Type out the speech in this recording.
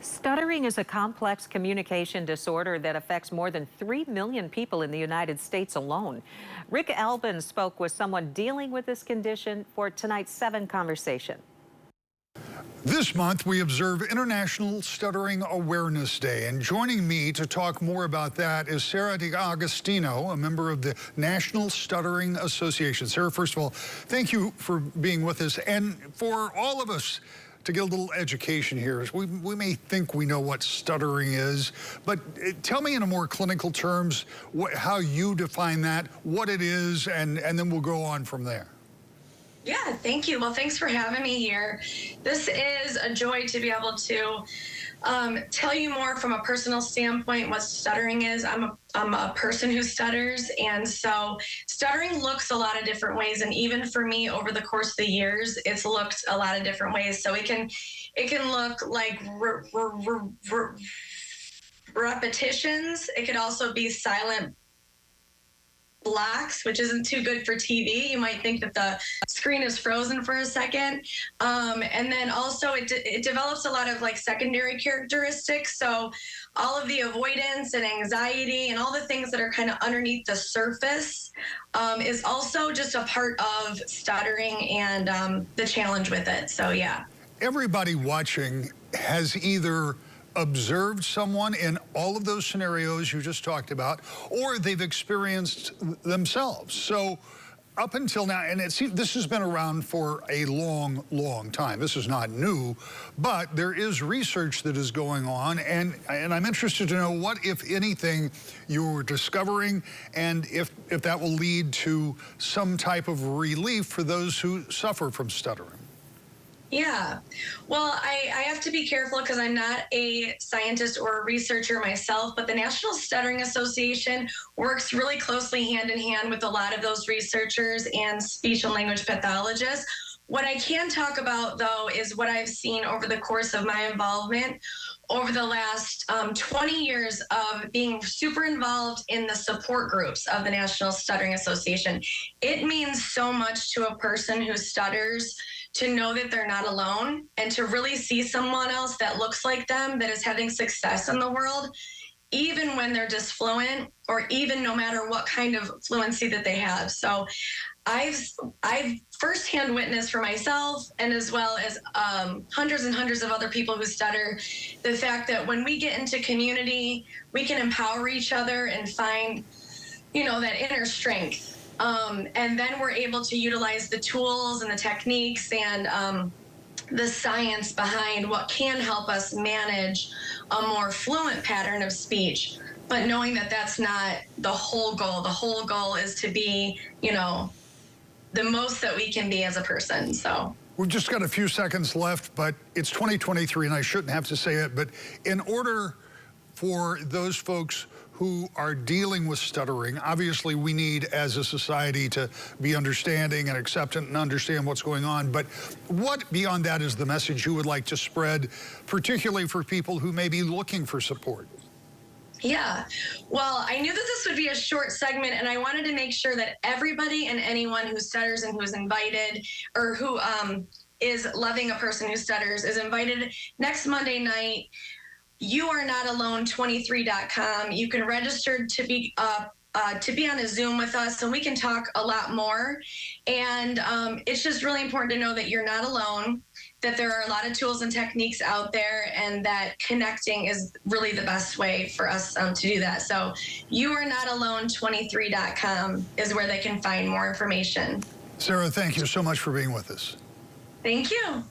Stuttering is a complex communication disorder that affects more than 3 million people in the United States alone. Rick Albin spoke with someone dealing with this condition for tonight's 7 conversation. This month, we observe International Stuttering Awareness Day, and joining me to talk more about that is Sarah D'Agostino, a member of the National Stuttering Association. Sarah, first of all, thank you for being with us, and for all of us to get a little education here. We may think we know what stuttering is, but tell me in a more clinical terms how you define that, what it is, and then we'll go on from there. Yeah, thank you. Well, thanks for having me here. This is a joy to be able to tell you more from a personal standpoint what stuttering is. I'm a person who stutters, and so stuttering looks a lot of different ways. And even for me, over the course of the years, it's looked a lot of different ways. So it can look like repetitions. It could also be silent blocks, which isn't too good for TV. You might think that the screen is frozen for a second. And then also it develops a lot of like secondary characteristics. So all of the avoidance and anxiety and all the things that are kind of underneath the surface is also just a part of stuttering and the challenge with it. So yeah. Everybody watching has either observed someone in all of those scenarios you just talked about, or they've experienced themselves. So up until now, and it seems this has been around for a long, long time. This is not new, but there is research that is going on, and I'm interested to know what, if anything, you're discovering, and if that will lead to some type of relief for those who suffer from stuttering. Yeah, well, I have to be careful because I'm not a scientist or a researcher myself, but the National Stuttering Association works really closely hand in hand with a lot of those researchers and speech and language pathologists. What I can talk about, though, is what I've seen over the course of my involvement over the last 20 years of being super involved in the support groups of the National Stuttering Association. It means so much to a person who stutters to know that they're not alone and to really see someone else that looks like them, that is having success in the world, even when they're disfluent or even no matter what kind of fluency that they have. So I've firsthand witnessed for myself, and as well as hundreds and hundreds of other people who stutter, the fact that when we get into community, we can empower each other and find, that inner strength. And then we're able to utilize the tools and the techniques and the science behind what can help us manage a more fluent pattern of speech, but knowing that that's not the whole goal. The whole goal is to be, the most that we can be as a person. So we've just got a few seconds left, but it's 2023, and I shouldn't have to say it, but in order for those folks who are dealing with stuttering, obviously we need as a society to be understanding and acceptant and understand what's going on, but what beyond that is the message you would like to spread, particularly for people who may be looking for support? Yeah, well, I knew that this would be a short segment, and I wanted to make sure that everybody and anyone who stutters and who is invited, or who is loving a person who stutters, is invited next Monday night. youarenot alone23.com. You can register to be on a Zoom with us, and we can talk a lot more. And it's just really important to know that you're not alone, that there are a lot of tools and techniques out there, and that connecting is really the best way for us to do that. So youarenot alone23.com is where they can find more information. Sarah, thank you so much for being with us. Thank you.